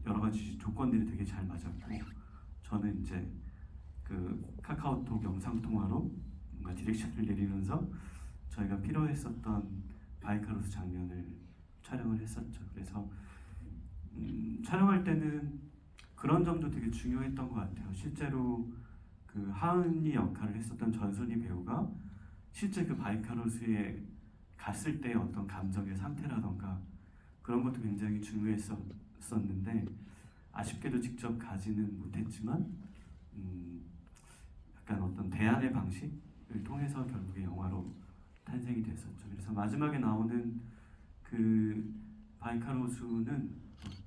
여러 가지 조건들이 되게 잘 맞았고, 저는 이제 그 카카오톡 영상 통화로 뭔가 디렉션을 내리면서 저희가 필요했었던 바이카로스 장면을 촬영을 했었죠. 그래서 촬영할 때는 그런 점도 되게 중요했던 것 같아요. 실제로 그 하은이 역할을 했었던 전순희 배우가 실제 그 바이카로스에 갔을 때의 어떤 감정의 상태라던가 그런 것도 굉장히 중요했었는데, 아쉽게도 직접 가지는 못했지만 약간 어떤 대안의 방식을 통해서 결국에 영화로 탄생이 됐었죠. 그래서 마지막에 나오는 그 바이카로수는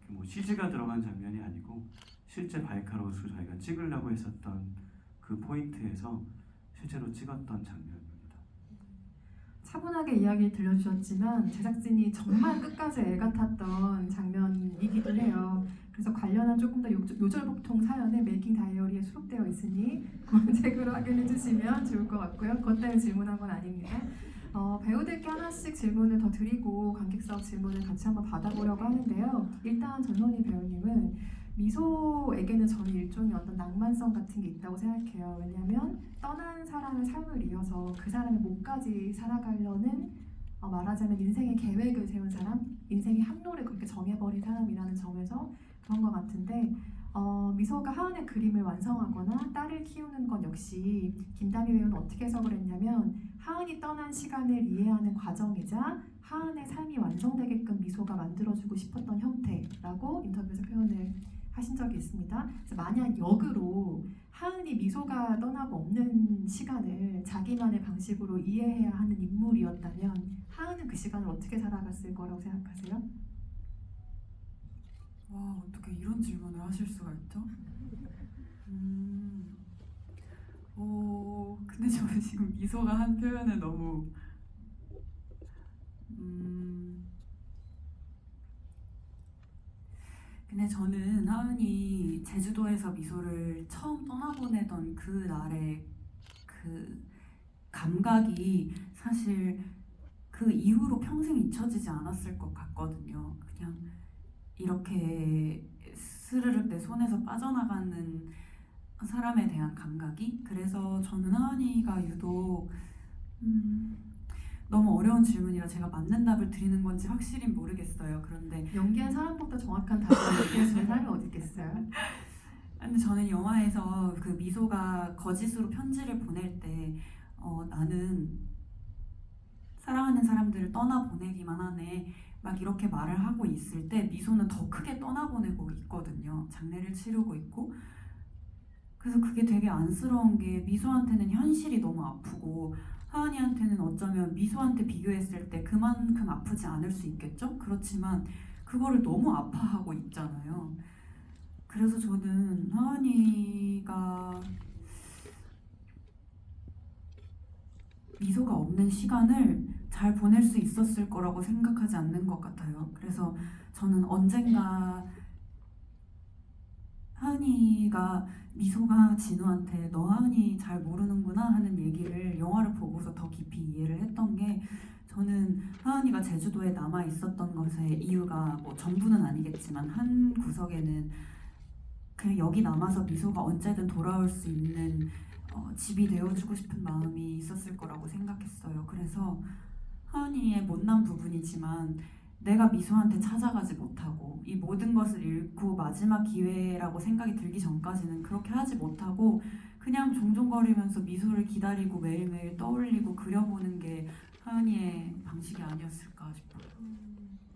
뭐 CG가 들어간 장면이 아니고 실제 바이카로수 저희가 찍으려고 했었던 그 포인트에서 실제로 찍었던 장면입니다. 차분하게 이야기 들려주셨지만 제작진이 정말 끝까지 애가 탔던 장면이기도 해요. 그래서 관련한 조금 더 요절복통 사연은 메이킹 다이어리에 수록되어 있으니 검색으로 확인해 주시면 좋을 것 같고요. 그것 때문에 질문한 건 아닙니다. 배우들께 하나씩 질문을 더 드리고 관객석 질문을 같이 한번 받아보려고 하는데요. 일단 전선희 배우님은 미소에게는 저는 일종의 어떤 낭만성 같은 게 있다고 생각해요. 왜냐하면 떠난 사람의 삶을 이어서 그 사람의 목까지 살아가려는, 말하자면 인생의 계획을 세운 사람, 인생의 항로를 그렇게 정해버린 사람이라는 점에서 그런 것 같은데, 미소가 하은의 그림을 완성하거나 딸을 키우는 건 역시 김다미 배우는 어떻게 해석을 했냐면, 하은이 떠난 시간을 이해하는 과정이자 하은의 삶이 완성되게끔 미소가 만들어주고 싶었던 형태라고 인터뷰에서 표현을 하신 적이 있습니다. 그래서 만약 역으로 하은이 미소가 떠나고 없는 시간을 자기만의 방식으로 이해해야 하는 인물이었다면 하은은 그 시간을 어떻게 살아갔을 거라고 생각하세요? 와, 어떻게 이런 질문을 하실 수가 있죠? 근데 저는 지금 미소가 한 표현을 너무 근데 저는 하은이 제주도에서 미소를 처음 떠나보내던 그 날의 그 감각이 사실 그 이후로 평생 잊혀지지 않았을 것 같거든요. 그냥 이렇게 스르륵 내 손에서 빠져나가는 사람에 대한 감각이. 그래서 저는 하은이가 유독 너무 어려운 질문이라 제가 맞는 답을 드리는 건지 확실히 모르겠어요. 그런데 연기한 사람보다 정확한 답을 얘기해주는 사람이 어디 있겠어요? 근데 저는 영화에서 그 미소가 거짓으로 편지를 보낼 때 나는 사랑하는 사람들을 떠나보내기만 하네 막 이렇게 말을 하고 있을 때 미소는 더 크게 떠나보내고 있거든요. 장례를 치르고 있고. 그래서 그게 되게 안쓰러운 게 미소한테는 현실이 너무 아프고 하은이한테는 어쩌면 미소한테 비교했을 때 그만큼 아프지 않을 수 있겠죠? 그렇지만 그거를 너무 아파하고 있잖아요. 그래서 저는 하은이가 미소가 없는 시간을 잘 보낼 수 있었을 거라고 생각하지 않는 것 같아요. 그래서 저는 언젠가 하은이가 미소가 진우한테 너 하은이 잘 모르는구나 하는 얘기를 영화를 보고서 더 깊이 이해를 했던 게, 저는 하은이가 제주도에 남아 있었던 것의 이유가 뭐 전부는 아니겠지만 한 구석에는 그냥 여기 남아서 미소가 언제든 돌아올 수 있는 집이 되어주고 싶은 마음이 있었을 거라고 생각했어요. 그래서 하은이의 못난 부분이지만 내가 미소한테 찾아가지 못하고 이 모든 것을 잃고 마지막 기회라고 생각이 들기 전까지는 그렇게 하지 못하고 그냥 종종거리면서 미소를 기다리고 매일매일 떠올리고 그려보는 게 하은이의 방식이 아니었을까 싶어요.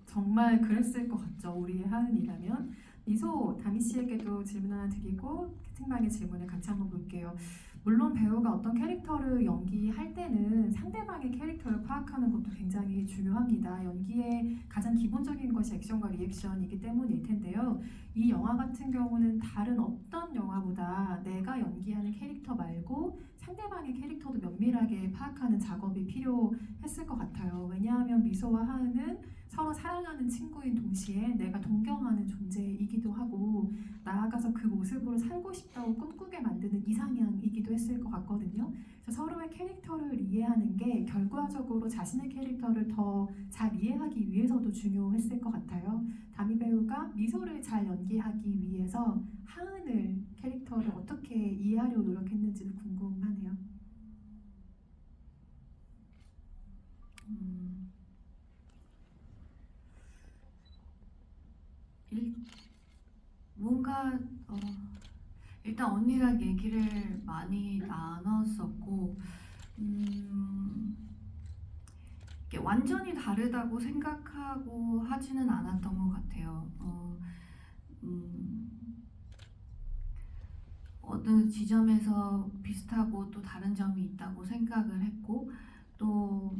정말 그랬을 것 같죠. 우리의 하은이라면. 미소, 다미 씨에게도 질문 하나 드리고 채팅방의 질문을 같이 한번 볼게요. 물론 배우가 어떤 캐릭터를 연기할 때는 상대방의 캐릭터를 파악하는 것도 굉장히 중요합니다. 연기의 가장 기본적인 것이 액션과 리액션이기 때문일 텐데요. 이 영화 같은 경우는 다른 어떤 영화보다 내가 연기하는 캐릭터 말고 상대방의 캐릭터도 면밀하게 파악하는 작업이 필요했을 것 같아요. 왜냐하면 미소와 하은은 서로 사랑하는 친구인 동시에 내가 동경하는 존재이기도 하고, 나아가서 그 모습으로 살고 싶다고 꿈꾸게 만드는 이상향이기도 했을 것 같거든요. 그래서 서로의 캐릭터를 이해하는 게 결과적으로 자신의 캐릭터를 더 잘 이해하기 위해서도 중요했을 것 같아요. 다미 배우가 미소를 잘 연기하기 위해서 하은을 캐릭터를 어떻게 이해하려고 노력했는지도 궁금하네요. 뭔가 일단 언니랑 얘기를 많이 나눴었고 이게 완전히 다르다고 생각하고 하지는 않았던 것 같아요. 어느 지점에서 비슷하고 또 다른 점이 있다고 생각을 했고 또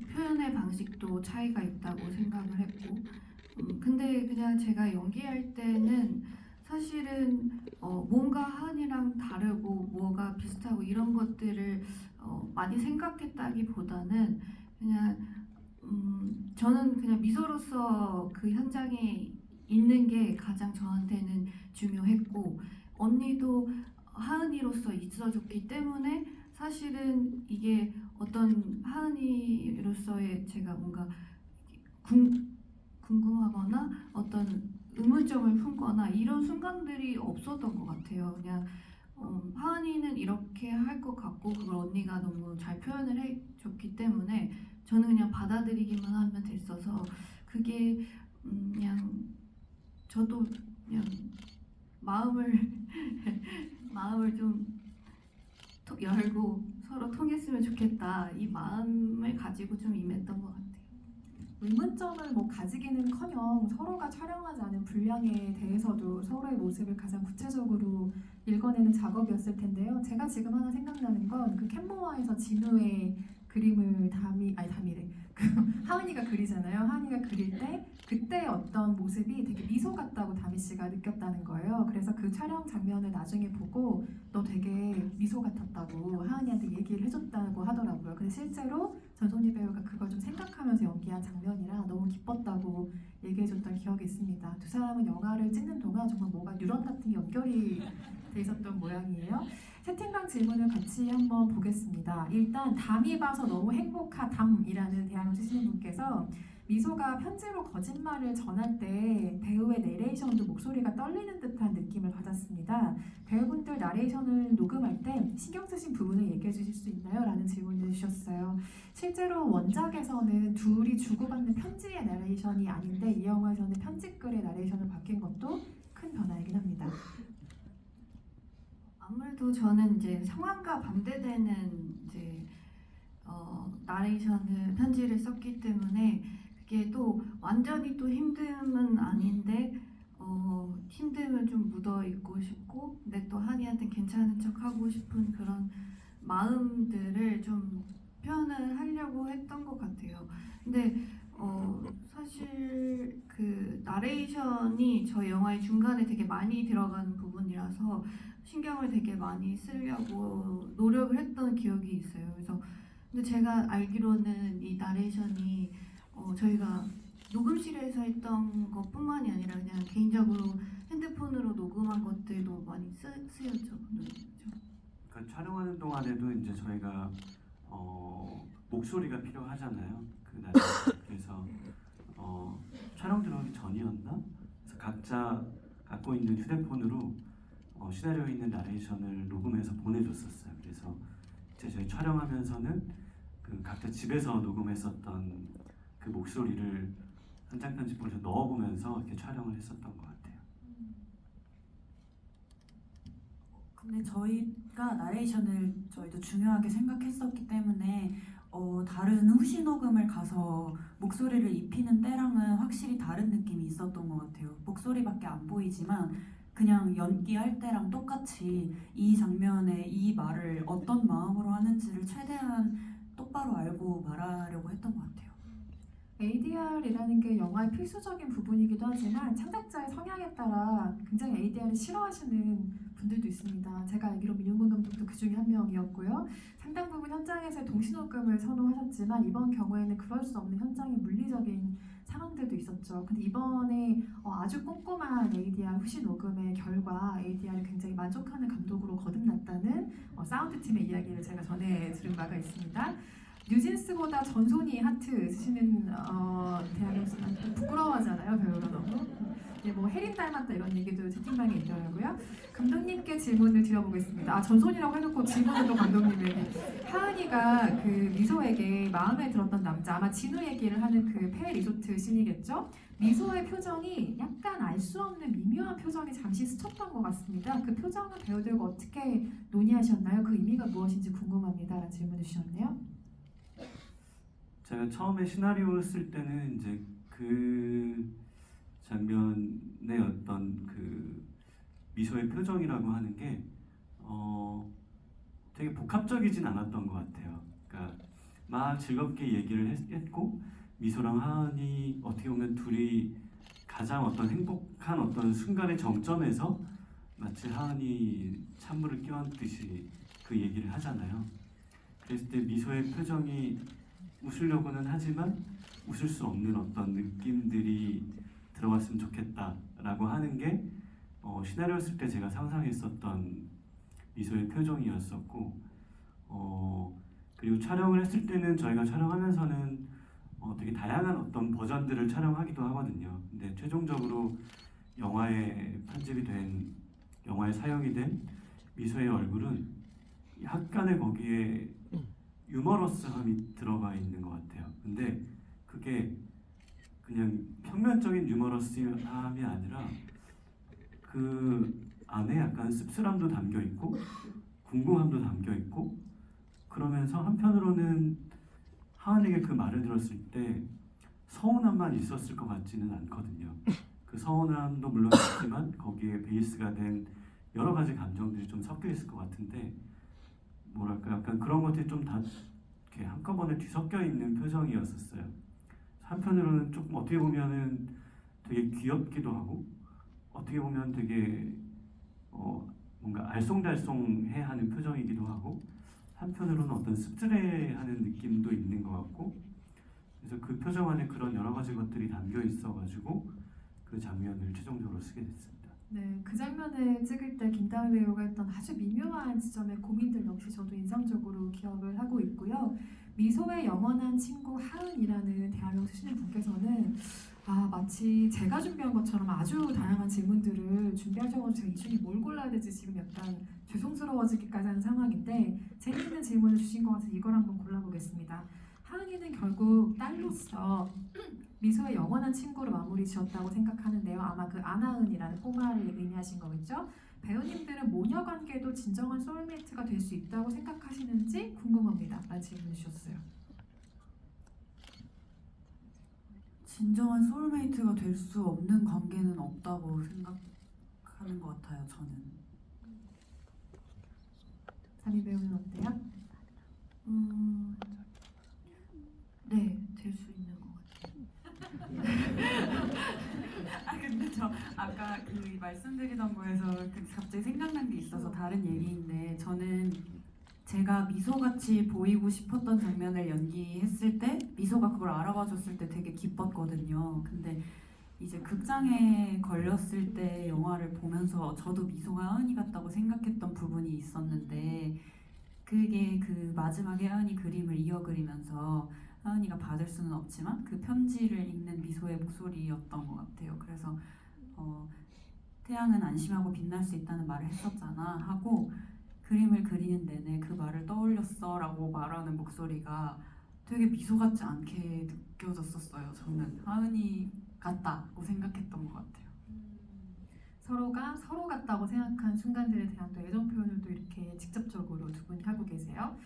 표현의 방식도 차이가 있다고 생각을 했고 근데 그냥 제가 연기할 때는 사실은 뭔가 하은이랑 다르고 뭐가 비슷하고 이런 것들을 많이 생각했다기보다는 그냥 저는 그냥 미소로서 그 현장에 있는 게 가장 저한테는 중요했고 언니도 하은이로서 있어줬기 때문에 사실은 이게 어떤 하은이로서의 제가 뭔가 궁금하거나 어떤 의문점을 품거나 이런 순간들이 없었던 것 같아요. 그냥 하은이는 이렇게 할 것 같고 그걸 언니가 너무 잘 표현을 해줬기 때문에 저는 그냥 받아들이기만 하면 됐어서 그게 그냥 저도 그냥 마음을 좀 열고 서로 통했으면 좋겠다 이 마음을 가지고 좀 임했던 것 같아요. 의문점을 뭐 가지기는커녕 서로가 촬영하지 않은 분량에 대해서도 서로의 모습을 가장 구체적으로 읽어내는 작업이었을 텐데요. 제가 지금 하나 생각나는 건 그 캔모아에서 진우의 그림을 하은이가 그리잖아요. 하은이가 그릴 때 그때 어떤 모습이 되게 미소 같다고 다미 씨가 느꼈다는 거예요. 그래서 그 촬영 장면을 나중에 보고 너 되게 미소 같았다고 하은이한테 얘기를 해줬다고 하더라고요. 근데 실제로 전소니 배우가 그걸 좀 생각하면서 연기한 장면이라 너무 기뻤다고 얘기해줬던 기억이 있습니다. 두 사람은 영화를 찍는 동안 정말 뭐가 뉴런 같은 게 연결이 돼 있었던 모양이에요. 채팅방 질문을 같이 한번 보겠습니다. 일단 담이 봐서 너무 행복하담이라는 대안을 쓰시는 분께서 미소가 편지로 거짓말을 전할 때 배우의 내레이션도 목소리가 떨리는 듯한 느낌을 받았습니다. 배우분들 나레이션을 녹음할 때 신경 쓰신 부분을 얘기해 주실 수 있나요? 라는 질문을 주셨어요. 실제로 원작에서는 둘이 주고받는 편지의 나레이션이 아닌데 이 영화에서는 편지글의 나레이션을 바뀐 것도 큰 변화이긴 합니다. 아무래도 저는 이제 상황과 반대되는 이제 나레이션을 편지를 썼기 때문에 그게 또 완전히 또 힘듦은 아닌데 힘듦을 좀 묻어 있고 싶고 근데 또 한이한테 괜찮은 척 하고 싶은 그런 마음들을 좀 표현을 하려고 했던 것 같아요. 근데 사실 그 나레이션이 저희 영화의 중간에 되게 많이 들어가는 부분이라서 신경을 되게 많이 쓰려고 노력을 했던 기억이 있어요. 그래서 근데 제가 알기로는 이 나레이션이 저희가 녹음실에서 했던 것뿐만이 아니라 그냥 개인적으로 핸드폰으로 녹음한 것들도 많이 쓰였죠. 그 촬영하는 동안에도 이제 저희가 목소리가 필요하잖아요. 그날 그래서 촬영 들어가기 전이었나? 그래서 각자 갖고 있는 휴대폰으로 시나리오에 있는 나레이션을 녹음해서 보내줬었어요. 그래서 이제 저희 촬영하면서는 그 각자 집에서 녹음했었던 그 목소리를 현장 편집본에서 넣어보면서 이렇게 촬영을 했었던 것 같아요. 근데 저희가 나레이션을 저희도 중요하게 생각했었기 때문에 다른 후시 녹음을 가서 목소리를 입히는 때랑은 확실히 다른 느낌이 있었던 것 같아요. 목소리밖에 안 보이지만 그냥 연기할 때랑 똑같이 이 장면에 이 말을 어떤 마음으로 하는지를 최대한 똑바로 알고 말하려고 했던 것 같아요. ADR이라는 게 영화의 필수적인 부분이기도 하지만 창작자의 성향에 따라 굉장히 ADR을 싫어하시는 분들도 있습니다. 제가 알기로 민용근 감독도 그 중에 한 명이었고요. 상당 부분 현장에서 동시녹음을 선호하셨지만 이번 경우에는 그럴 수 없는 현장의 물리적인 상황들도 있었죠. 근데 이번에 아주 꼼꼼한 ADR 후시 녹음의 결과 ADR을 굉장히 만족하는 감독으로 거듭났다는 사운드 팀의 이야기를 제가 전에 들은 바가 있습니다. 뉴진스보다 전소니 하트 쓰시는 대한민국 부끄러워하잖아요, 배우로 너무. 네, 뭐 혜린 닮았다 이런 얘기도 채팅방에 있더라고요. 감독님께 질문을 드려보겠습니다. 아, 전손이라고 해놓고 질문을 또 감독님에게. 하은이가 그 미소에게 마음에 들었던 남자, 아마 진우 얘기를 하는 그 폐 리조트 씬이겠죠? 미소의 표정이 약간 알 수 없는 미묘한 표정이 잠시 스쳤던 것 같습니다. 그 표정은 배우들과 어떻게 논의하셨나요? 그 의미가 무엇인지 궁금합니다. 라는 질문을 주셨네요. 제가 처음에 시나리오를 쓸 때는 이제 그 장면의 어떤 그 미소의 표정이라고 하는 게 되게 복합적이진 않았던 것 같아요. 그러니까 막 즐겁게 얘기를 했고 미소랑 하은이 어떻게 보면 둘이 가장 어떤 행복한 어떤 순간의 정점에서 마치 하은이 찬물을 끼얹듯이 그 얘기를 하잖아요. 그랬을 때 미소의 표정이 웃으려고는 하지만 웃을 수 없는 어떤 느낌들이 들어갔으면 좋겠다라고 하는 게 시나리오 쓸 때 제가 상상했었던 미소의 표정이었었고 그리고 촬영을 했을 때는 저희가 촬영하면서는 되게 다양한 어떤 버전들을 촬영하기도 하거든요. 근데 최종적으로 영화에 편집이 된 영화에 사용이 된 미소의 얼굴은 약간의 거기에 유머러스함이 들어가 있는 것 같아요. 근데 그게 그냥 평면적인 유머러스함이 아니라 그 안에 약간 씁쓸함도 담겨 있고 궁금함도 담겨 있고 그러면서 한편으로는 하은에게 그 말을 들었을 때 서운함만 있었을 것 같지는 않거든요. 그 서운함도 물론 있지만 거기에 베이스가 된 여러 가지 감정들이 좀 섞여 있을 것 같은데 뭐랄까 약간 그런 것들이 좀 다 이렇게 한꺼번에 뒤섞여 있는 표정이었었어요. 한편으로는 조금 어떻게 보면은 되게 귀엽기도 하고 어떻게 보면 되게 뭔가 알쏭달쏭해하는 표정이기도 하고 한편으로는 어떤 씁쓸해하는 느낌도 있는 것 같고 그래서 그 표정 안에 그런 여러 가지 것들이 담겨 있어가지고 그 장면을 최종적으로 쓰게 됐습니다. 네, 그 장면을 찍을 때 김다미 배우가 했던 아주 미묘한 지점의 고민들 역시 저도 인상적으로 기억을 하고 있고요. 미소의 영원한 친구 하은이라는 대화명 쓰시는 분께서는 마치 제가 준비한 것처럼 아주 다양한 질문들을 준비하셔가지고 제가 이 중에 뭘 골라야 될지 지금 약간 죄송스러워지기까지 하는 상황인데 재미있는 질문을 주신 것 같아서 이걸 한번 골라보겠습니다. 하은이는 결국 딸로서 미소의 영원한 친구로 마무리 지었다고 생각하는데요. 아마 그 안하은이라는 꼬마를 의미하신 거겠죠? 배우님들은 모녀 관계도 진정한 소울메이트가 될 수 있다고 생각하시는지 궁금합니다. 라는 질문 주셨어요. 진정한 소울메이트가 될 수 없는 관계는 없다고 생각하는 것 같아요. 저는. 다미 배우는 어때요? 네, 될 수 있는 것 같아요. 근데 저 아까 그 말씀드리던 거에서 갑자기 생각난 게 있어서 다른 얘기인데 저는 제가 미소같이 보이고 싶었던 장면을 연기했을 때 미소가 그걸 알아봐 줬을 때 되게 기뻤거든요. 근데 이제 극장에 걸렸을 때 영화를 보면서 저도 미소가 하은이 같다고 생각했던 부분이 있었는데 그게 그 마지막에 하은이 그림을 이어 그리면서 하은이가 받을 수는 없지만 그 편지를 읽는 미소의 목소리였던 것 같아요. 그래서 태양은 안심하고 빛날 수 있다는 말을 했었잖아 하고 그림을 그리는 내내 그 말을 떠올렸어 라고 말하는 목소리가 되게 미소 같지 않게 느껴졌었어요. 저는 하은이 같다고 생각했던 것 같아요. 서로가 서로 같다고 생각한 순간들에 대한 또 애정 표현을 또 이렇게 직접적으로 두 분이 하고 계세요.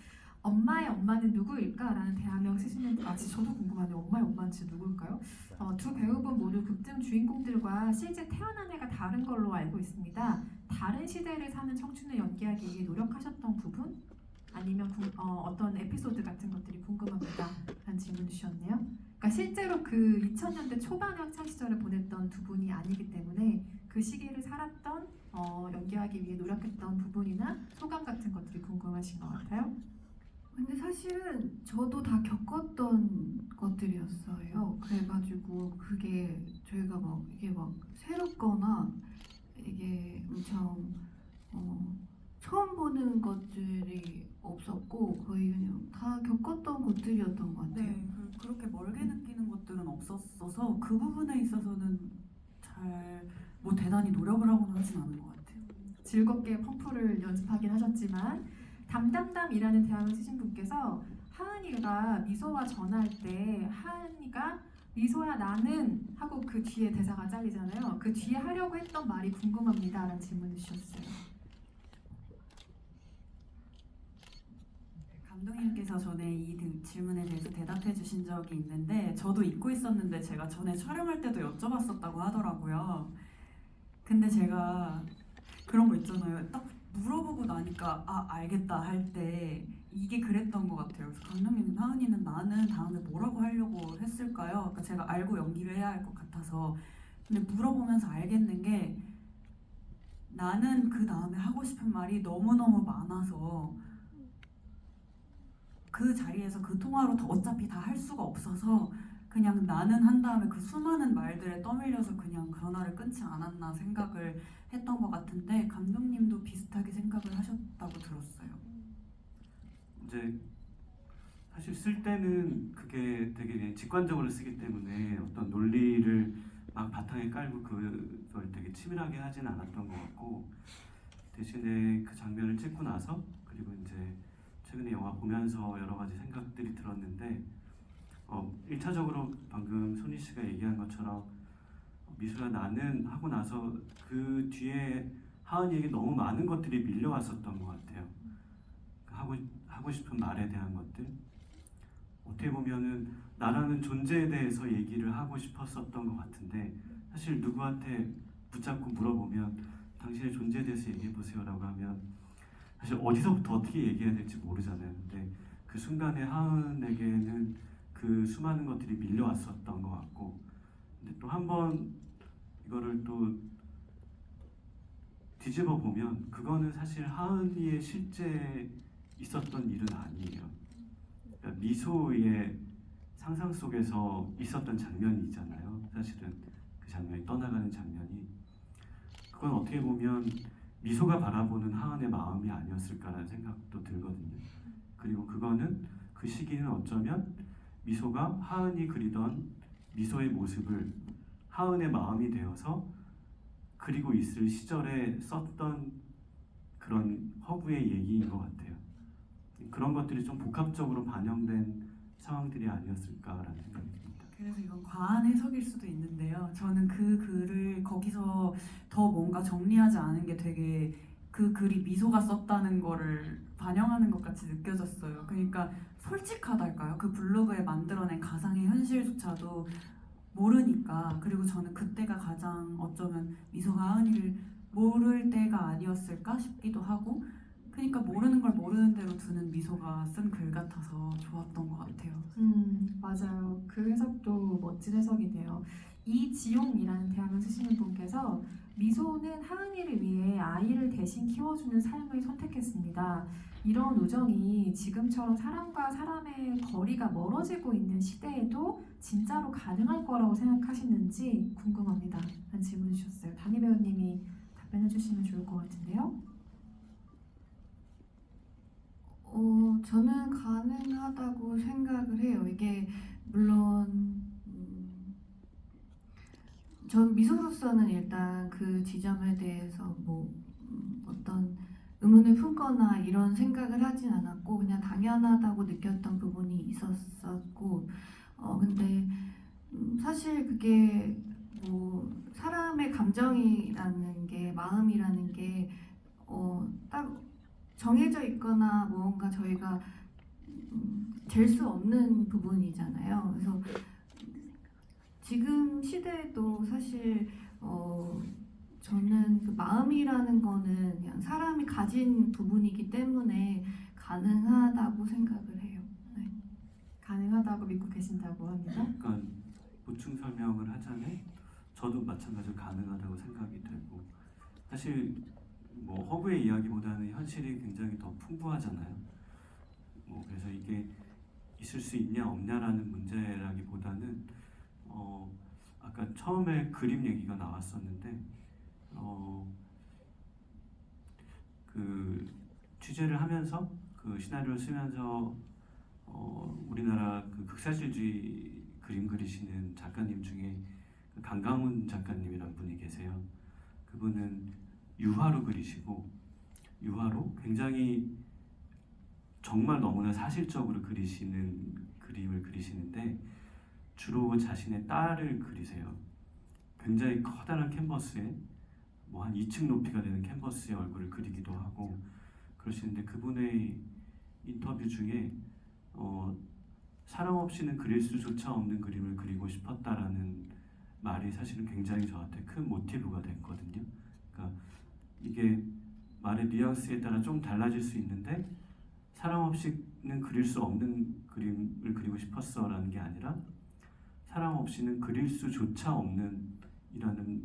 엄마의 엄마는 누구일까? 라는 대화명 쓰시는 진짜 저도 궁금하네요. 엄마의 엄마는 진짜 누구일까요? 두 배우분 모두 극중 주인공들과 실제 태어난 해가 다른 걸로 알고 있습니다. 다른 시대를 사는 청춘을 연기하기 위해 노력하셨던 부분? 아니면 어떤 에피소드 같은 것들이 궁금합니다. 라는 질문 주셨네요. 그러니까 실제로 그 2000년대 초반의 학창시절을 보냈던 두 분이 아니기 때문에 그 시기를 살았던 연기하기 위해 노력했던 부분이나 소감 같은 것들이 궁금하신 것 같아요. 근데 사실은 저도 다 겪었던 것들이었어요. 그래가지고 그게 저희가 막 이게 막 새롭거나 이게 엄청 처음 보는 것들이 없었고 거의 그냥 다 겪었던 것들이었던 것 같아요. 네, 그렇게 멀게 느끼는 것들은 없었어서 그 부분에 있어서는 잘 뭐 대단히 노력을 하거나 하진 않은 것 같아요. 즐겁게 펌프를 연습하긴 하셨지만 담담담이라는 대학을 쓰신 분께서 하은이가 미소와 전화할 때 하은이가 미소야 나는 하고 그 뒤에 대사가 잘리잖아요. 그 뒤에 하려고 했던 말이 궁금합니다 라는 질문을 주셨어요. 감독님께서 전에 이 질문에 대해서 대답해 주신 적이 있는데 저도 잊고 있었는데 제가 전에 촬영할 때도 여쭤봤었다고 하더라고요. 근데 제가 그런 거 있잖아요. 딱 물어보고 나니까 아 알겠다 할 때 이게 그랬던 것 같아요. 그래서 감독님 하은이는 나는 다음에 뭐라고 하려고 했을까요? 그러니까 제가 알고 연기를 해야 할 것 같아서 근데 물어보면서 알겠는 게 나는 그 다음에 하고 싶은 말이 너무너무 많아서 그 자리에서 그 통화로 어차피 다 할 수가 없어서 그냥 나는 한 다음에 그 수많은 말들에 떠밀려서 그냥 전화를 끊지 않았나 생각을 했던 것 같은데 감독님도 비슷하게 생각을 하셨다고 들었어요. 이제 사실 쓸 때는 그게 되게 직관적으로 쓰기 때문에 어떤 논리를 막 바탕에 깔고 그걸 되게 치밀하게 하진 않았던 것 같고 대신에 그 장면을 찍고 나서 그리고 이제 최근에 영화 보면서 여러 가지 생각들이 들었는데 1차적으로 방금 손희 씨가 얘기한 것처럼 미소야 나는 하고 나서 그 뒤에 하은이에게 너무 많은 것들이 밀려왔었던 것 같아요. 하고 싶은 말에 대한 것들 어떻게 보면은 나라는 존재에 대해서 얘기를 하고 싶었었던 것 같은데 사실 누구한테 붙잡고 물어보면 당신의 존재에 대해서 얘기해 보세요라고 하면 사실 어디서부터 어떻게 얘기해야 될지 모르잖아요. 근데 그 순간에 하은에게는 그 수많은 것들이 밀려왔었던 것 같고 근데 또 한 번 이거를 또 뒤집어 보면 그거는 사실 하은이의 실제 있었던 일은 아니에요. 그러니까 미소의 상상 속에서 있었던 장면이잖아요. 사실은 그 장면이 떠나가는 장면이 그건 어떻게 보면 미소가 바라보는 하은의 마음이 아니었을까라는 생각도 들거든요. 그리고 그거는 그 시기는 어쩌면 미소가 하은이 그리던 미소의 모습을 하은의 마음이 되어서 그리고 있을 시절에 썼던 그런 허구의 얘기인 것 같아요. 그런 것들이 좀 복합적으로 반영된 상황들이 아니었을까라는 생각이 듭니다. 그래서 이건 과한 해석일 수도 있는데요. 저는 그 글을 거기서 더 뭔가 정리하지 않은 게 되게 그 글이 미소가 썼다는 거를 반영하는 것 같이 느껴졌어요. 그러니까 솔직하달까요? 그 블로그에 만들어낸 가상의 현실조차도 모르니까. 그리고 저는 그때가 가장 어쩌면 미소가 하은이를 모를 때가 아니었을까 싶기도 하고 그러니까 모르는 걸 모르는 대로 두는 미소가 쓴 글 같아서 좋았던 것 같아요. 맞아요. 그 해석도 멋진 해석이네요. 이지용이라는 대학을 쓰시는 분께서 미소는 하은이를 위해 아이를 대신 키워주는 삶을 선택했습니다. 이런 우정이 지금처럼 사람과 사람의 거리가 멀어지고 있는 시대에도 진짜로 가능할 거라고 생각하시는지 궁금합니다. 라는 질문을 주셨어요. 다니 배우님이 답변해 주시면 좋을 것 같은데요. 저는 가능하다고 생각을 해요. 이게 물론 전 미소로서는 일단 그 지점에 대해서 어떤 의문을 품거나 이런 생각을 하진 않았고 그냥 당연하다고 느꼈던 부분이 있었었고 근데 사실 그게 사람의 감정이라는 게 마음이라는 게 딱 정해져 있거나 뭔가 저희가 될 수 없는 부분이잖아요. 그래서 지금 시대에도 사실 저는 그 마음이라는 거는 그냥 사람이 가진 부분이기 때문에 가능하다고 생각을 해요. 네. 가능하다고 믿고 계신다고 합니다. 약간 보충 설명을 하자면 저도 마찬가지로 가능하다고 생각이 되고 사실 허구의 이야기보다는 현실이 굉장히 더 풍부하잖아요. 그래서 이게 있을 수 있냐 없냐라는 문제라기보다는 아까 처음에 그림 얘기가 나왔었는데 그 취재를 하면서 그 시나리오를 쓰면서 우리나라 그 극사실주의 그림 그리시는 작가님 중에 그 강강훈 작가님이란 분이 계세요. 그분은 유화로 그리시고 유화로 굉장히 정말 너무나 사실적으로 그리시는 그림을 그리시는데 주로 자신의 딸을 그리세요. 굉장히 커다란 캔버스에 뭐 한 2층 높이가 되는 캔버스에 얼굴을 그리기도 하고 그러시는데 그분의 인터뷰 중에 사랑 없이는 그릴 수조차 없는 그림을 그리고 싶었다라는 말이 사실은 굉장히 저한테 큰 모티브가 됐거든요. 그러니까 이게 말의 뉘앙스에 따라 좀 달라질 수 있는데 사랑 없이는 그릴 수 없는 그림을 그리고 싶었어라는 게 아니라 사랑 없이는 그릴 수조차 없는 이라는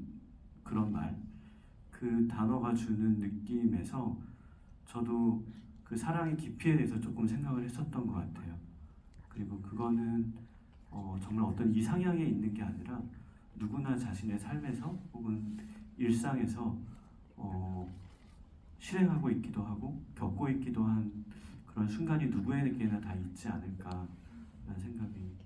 그런 말, 그 단어가 주는 느낌에서 저도 그 사랑의 깊이에 대해서 조금 생각을 했었던 것 같아요. 그리고 그거는 정말 어떤 이상향에 있는 게 아니라 누구나 자신의 삶에서 혹은 일상에서 실행하고 있기도 하고 겪고 있기도 한 그런 순간이 누구에게나 다 있지 않을까라는 생각이 듭니다.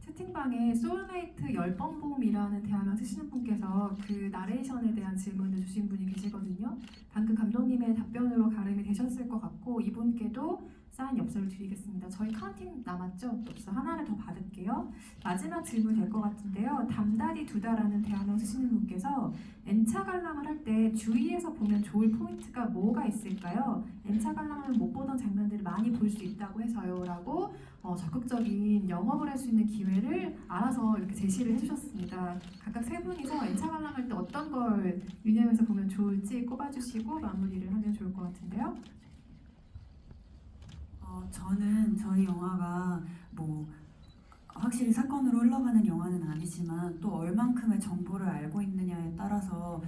채팅방에 소울메이트 10번 봄이라는 대화명 쓰시는 분께서 그 나레이션에 대한 질문을 주신 분이 계시거든요. 방금 감독님의 답변으로 가름이 되셨을 것 같고 이분께도 사인 엽서를 드리겠습니다. 저희 카운팅 남았죠? 엽서 하나를 더 받을게요. 마지막 질문 될 것 같은데요. 담다리 두다라는 대화명 쓰시는 분께서 N차 관람을 할 때 주위에서 보면 좋을 포인트가 뭐가 있을까요? N차 관람을 못 보던 장면들을 많이 볼 수 있다고 해서요 라고 적극적인 영업을 할 수 있는 기회를 알아서 이렇게 제시를 해주셨습니다. 각각 세 분이서 N차 관람할 때 어떤 걸 유념해서 보면 좋을지 꼽아주시고 마무리를 하면 좋을 것 같은데요. 저는 저희 영화가 뭐 확실히 사건으로 흘러가는 영화는 아니지만 또 얼만큼의 정보를 알고 있느냐에 따라서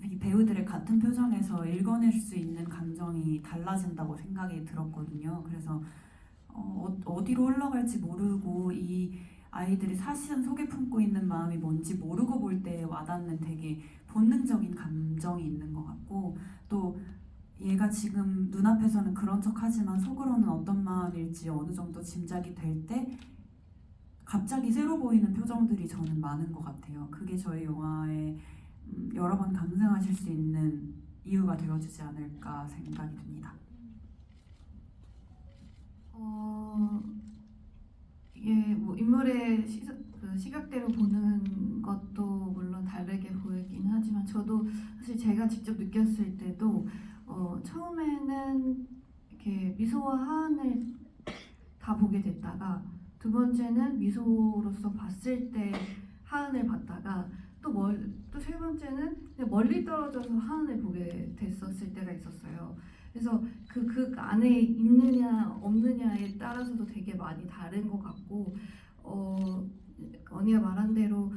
이 배우들의 같은 표정에서 읽어낼 수 있는 감정이 달라진다고 생각이 들었거든요. 그래서 어디로 흘러갈지 모르고 이 아이들이 사실은 속에 품고 있는 마음이 뭔지 모르고 볼 때 와닿는 되게 본능적인 감정이 있는 것 같고 또 얘가 지금 눈앞에서는 그런 척하지만 속으로는 어떤 마음일지 어느 정도 짐작이 될 때 갑자기 새로 보이는 표정들이 저는 많은 것 같아요. 그게 저희 영화에 여러 번 감상하실 수 있는 이유가 되어주지 않을까 생각이 듭니다. 이게 뭐 인물의 시각대로 보는 것도 물론 다르게 보이긴 하지만 저도 사실 제가 직접 느꼈을 때도 처음에는 이렇게 미소와 하은을 다 보게 됐다가 두 번째는 미소로서 봤을 때 하은을 봤다가 또 세 번째는 그냥 멀리 떨어져서 하은을 보게 됐었을 때가 있었어요. 그래서 그 안에 있느냐 없느냐에 따라서도 되게 많이 다른 것 같고 언니가 말한 대로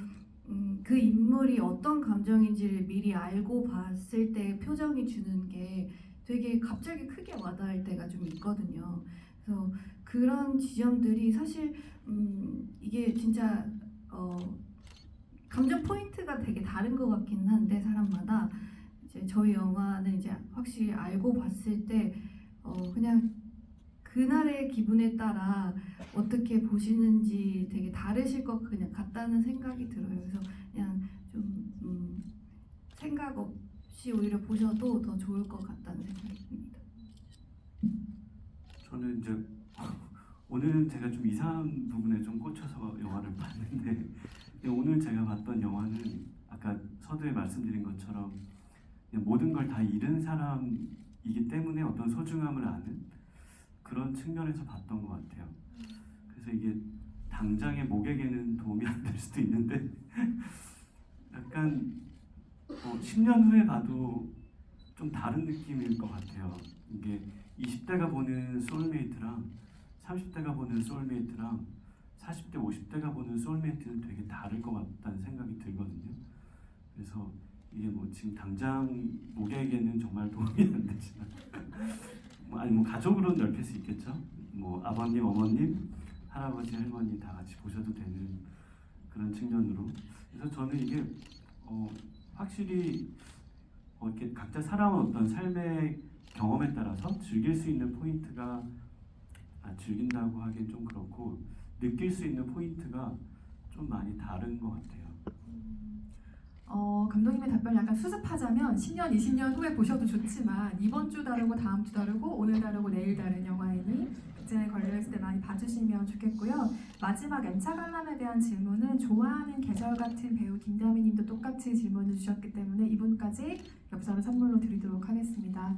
그 인물이 어떤 감정인지를 미리 알고 봤을 때 표정이 주는 게 되게 갑자기 크게 와닿을 때가 좀 있거든요. 그래서 그런 지점들이 사실 이게 진짜 감정 포인트가 되게 다른 것 같긴 한데 사람마다 이제 저희 영화는 이제 확실히 알고 봤을 때 그냥 그날의 기분에 따라 어떻게 보시는지 되게 다르실 것 그냥 같다는 생각이 들어요. 그래서 그냥 좀 생각 없이 오히려 보셔도 더 좋을 것 같다는 생각이 듭니다. 저는 이제 오늘은 제가 좀 이상한 부분에 좀 꽂혀서 영화를 봤는데 오늘 제가 봤던 영화는 아까 서두에 말씀드린 것처럼 그냥 모든 걸 다 잃은 사람이기 때문에 어떤 소중함을 아는 그런 측면에서 봤던 것 같아요. 그래서 이게 당장의 목에게는 도움이 안 될 수도 있는데 약간 10년 후에 봐도 좀 다른 느낌일 것 같아요. 이게 20대가 보는 소울메이트랑 30대가 보는 소울메이트랑 40대, 50대가 보는 소울메이트는 되게 다를 것 같다는 생각이 들거든요. 그래서 이게 뭐 지금 당장 목에게는 정말 도움이 안 되지만 뭐 아니 뭐 가족으로는 넓힐 수 있겠죠. 뭐 아버님, 어머님, 할아버지, 할머니 다 같이 보셔도 되는 그런 측면으로. 그래서 저는 이게 확실히 이렇게 각자 살아온 어떤 삶의 경험에 따라서 즐길 수 있는 포인트가 즐긴다고 하기엔 좀 그렇고 느낄 수 있는 포인트가 좀 많이 다른 것 같아요. 감독님의 답변을 약간 수습하자면 10년, 20년 후에 보셔도 좋지만 이번 주 다르고 다음 주 다르고 오늘 다르고 내일 다른 영화이니 극장에 걸려있을 때 많이 봐주시면 좋겠고요. 마지막 M차 관람에 대한 질문은 좋아하는 계절 같은 배우 김다미 님도 똑같이 질문을 주셨기 때문에 이분까지 엽서를 선물로 드리도록 하겠습니다.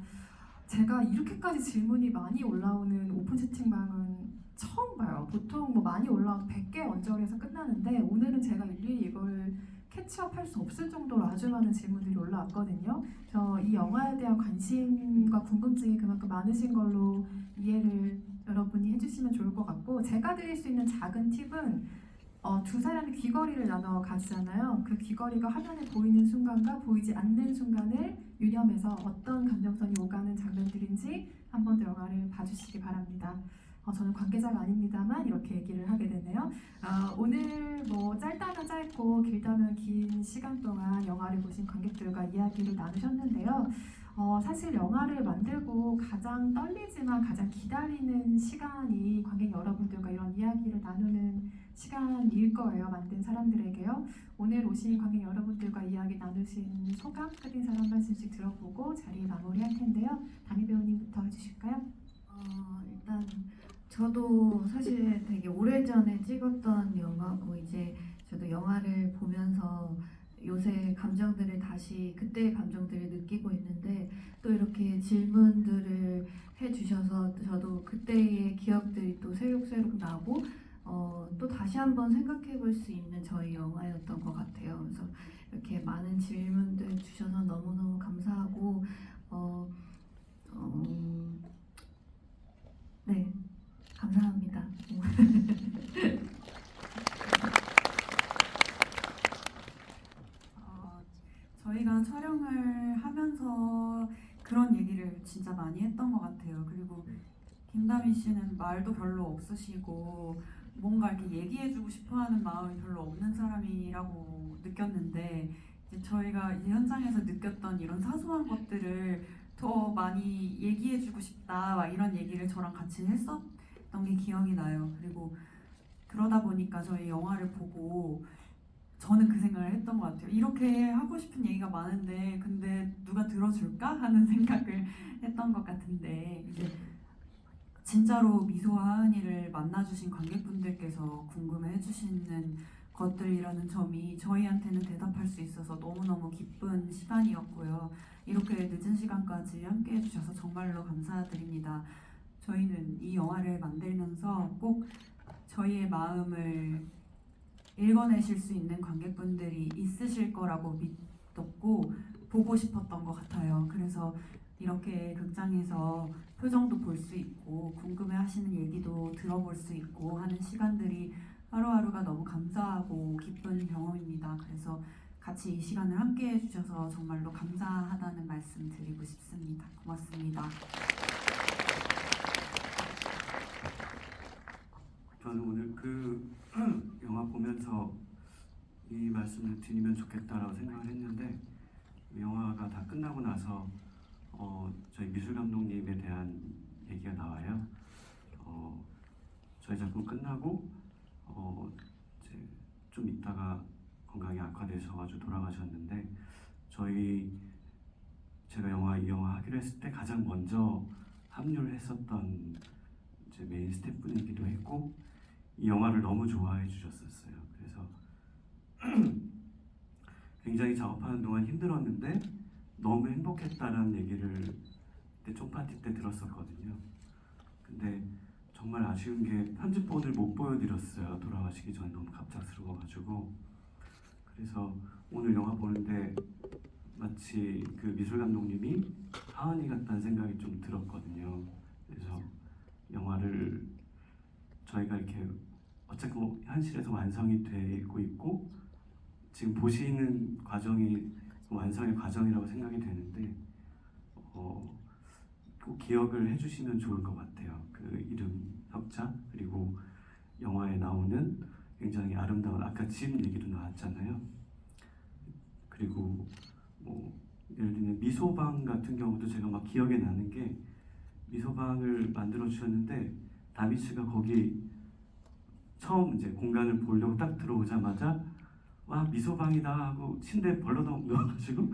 제가 이렇게까지 질문이 많이 올라오는 오픈 채팅방은 처음 봐요. 보통 뭐 많이 올라와도 100개 언저리에서 끝나는데 오늘은 제가 일일이 이걸 캐치업할 수 없을 정도로 아주 많은 질문들이 올라왔거든요. 저 이 영화에 대한 관심과 궁금증이 그만큼 많으신 걸로 이해를 여러분이 해주시면 좋을 것 같고 제가 드릴 수 있는 작은 팁은 두 사람이 귀걸이를 나눠 가지잖아요. 그 귀걸이가 화면에 보이는 순간과 보이지 않는 순간을 유념해서 어떤 감정선이 오가는 장면들인지 한 번 더 영화를 봐주시기 바랍니다. 저는 관계자가 아닙니다만 이렇게 얘기를 하게 되네요. 오늘 뭐 짧다면 짧고 길다면 긴 시간 동안 영화를 보신 관객들과 이야기를 나누셨는데요. 사실 영화를 만들고 가장 떨리지만 가장 기다리는 시간이 관객 여러분들과 이런 이야기를 나누는 시간일 거예요. 만든 사람들에게요. 오늘 오신 관객 여러분들과 이야기 나누신 소감 끝인사를 한 말씀씩 들어보고 자리 마무리할 텐데요. 담임 배우님부터 해주실까요? 일단 저도 사실 되게 오래전에 찍었던 영화고 이제 저도 영화를 보면서 요새 감정들을 다시 그때의 감정들을 느끼고 있는데 또 이렇게 질문들을 해주셔서 저도 그때의 기억들이 또 새록새록 나고 또 다시 한번 생각해 볼 수 있는 저희 영화였던 것 같아요. 그래서 이렇게 많은 질문들 주셔서 너무너무 감사하고 네, 감사합니다. 저희가 촬영을 하면서 그런 얘기를 진짜 많이 했던 것 같아요. 그리고 김다미 씨는 말도 별로 없으시고 뭔가 이렇게 얘기해주고 싶어하는 마음이 별로 없는 사람이라고 느꼈는데 이제 저희가 이 현장에서 느꼈던 이런 사소한 것들을 더 많이 얘기해주고 싶다 막 이런 얘기를 저랑 같이 했었던 게 기억이 나요. 그리고 그러다 보니까 저희 영화를 보고 저는 그 생각을 했던 것 같아요. 이렇게 하고 싶은 얘기가 많은데 근데 누가 들어줄까 하는 생각을 했던 것 같은데 이제 진짜로 미소와 하은이를 만나주신 관객분들께서 궁금해해주시는 것들이라는 점이 저희한테는 대답할 수 있어서 너무너무 기쁜 시간이었고요. 이렇게 늦은 시간까지 함께 해주셔서 정말로 감사드립니다. 저희는 이 영화를 만들면서 꼭 저희의 마음을 읽어내실 수 있는 관객분들이 있으실 거라고 믿었고 보고 싶었던 것 같아요. 그래서 이렇게 극장에서 표정도 볼 수 있고 궁금해하시는 얘기도 들어볼 수 있고 하는 시간들이 하루하루가 너무 감사하고 기쁜 경험입니다. 그래서 같이 이 시간을 함께 해주셔서 정말로 감사하다는 말씀 드리고 싶습니다. 고맙습니다. 저는 오늘 그 영화 보면서 이 말씀을 드리면 좋겠다라고 생각을 했는데 영화가 다 끝나고 나서 저희 미술 감독님에 대한 얘기가 나와요. 저희 작품 끝나고 이제 좀 있다가 건강이 악화되셔가지고 돌아가셨는데 제가 이 영화 하기로 했을 때 가장 먼저 합류를 했었던 이제 메인 스태프분이기도 했고 이 영화를 너무 좋아해 주셨었어요. 그래서 굉장히 작업하는 동안 힘들었는데 너무 행복했다는 얘기를 그때 쪽파티 때 들었었거든요. 근데 정말 아쉬운 게 편집본을 못 보여드렸어요. 돌아가시기 전에 너무 갑작스러워가지고. 그래서 오늘 영화 보는데 마치 그 미술 감독님이 하은이 같다는 생각이 좀 들었거든요. 그래서 영화를 저희가 이렇게 어쨌든 현실에서 완성이 되고 있고 지금 보시는 과정이 완성의 과정이라고 생각이 되는데 꼭 기억을 해주시면 좋을 것 같아요. 그 이름 석자 그리고 영화에 나오는 굉장히 아름다운 아까 집 얘기도 나왔잖아요. 그리고 뭐 예를 들면 미소방 같은 경우도 제가 막 기억에 나는 게 미소방을 만들어 주셨는데 다비치가 거기 처음 이제 공간을 보려고 딱 들어오자마자 와 미소방이다 하고 침대에 벌러덩 누워가지고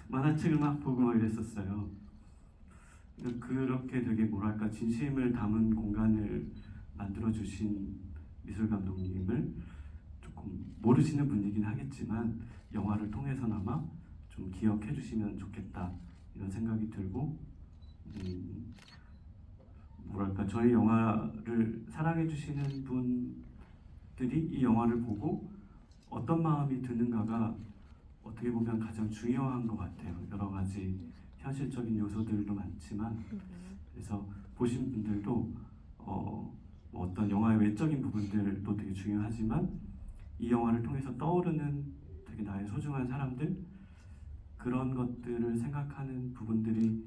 만화책을 막 보고 막 이랬었어요. 그렇게 되게 뭐랄까 진심을 담은 공간을 만들어 주신 미술 감독님을 조금 모르시는 분이긴 하겠지만 영화를 통해서나마 좀 기억해 주시면 좋겠다 이런 생각이 들고 뭐랄까 저희 영화를 사랑해 주시는 분들이 이 영화를 보고 어떤 마음이 드는가가 어떻게 보면 가장 중요한 것 같아요. 여러 가지 현실적인 요소들도 많지만 그래서 보신 분들도 뭐 어떤 영화의 외적인 부분들도 되게 중요하지만 이 영화를 통해서 떠오르는 되게 나의 소중한 사람들 그런 것들을 생각하는 부분들이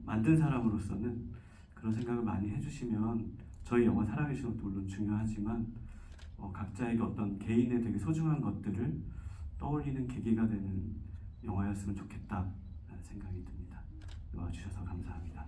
만든 사람으로서는 그런 생각을 많이 해주시면 저희 영화 사랑해 주시는 것도 물론 중요하지만 각자에게 어떤 개인의 되게 소중한 것들을 떠올리는 계기가 되는 영화였으면 좋겠다라는 생각이 듭니다. 와주셔서 감사합니다.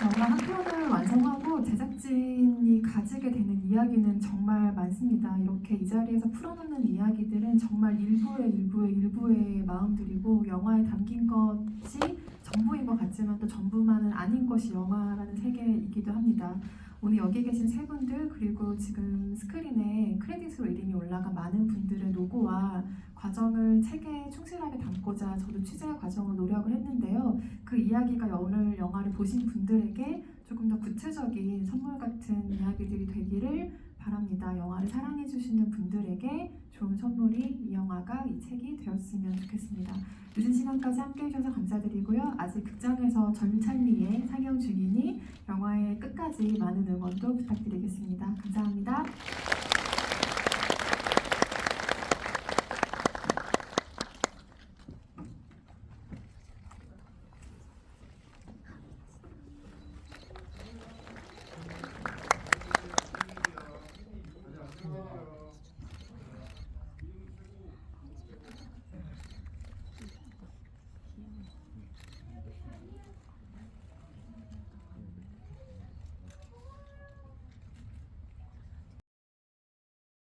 영화 한 편을 완성하고 제작진이 가지게 되는 이야기는 정말 많습니다. 이렇게 이 자리에서 풀어놓는 이야기들은 정말 일부의 마음들이고 영화에 담긴 것이 전부인 것 같지만 또 전부만은 아닌 것이 영화라는 세계이기도 합니다. 오늘 여기 계신 세 분들 그리고 지금 스크린에 크레딧으로 이름이 올라간 많은 분들의 노고와 과정을 책에 충실하게 담고자 저도 취재 과정을 노력을 했는데요. 그 이야기가 오늘 영화를 보신 분들에게 조금 더 구체적인 선물 같은 이야기들이 되기를 바랍니다. 영화를 사랑해주시는 분들에게 좋은 선물이 이 영화가 이 책이 되었으면 좋겠습니다. 늦은 시간까지 함께 해주셔서 감사드리고요. 아직 극장에서 전찰리에 상영 중이니 영화의 끝까지 많은 응원도 부탁드리겠습니다. 감사합니다.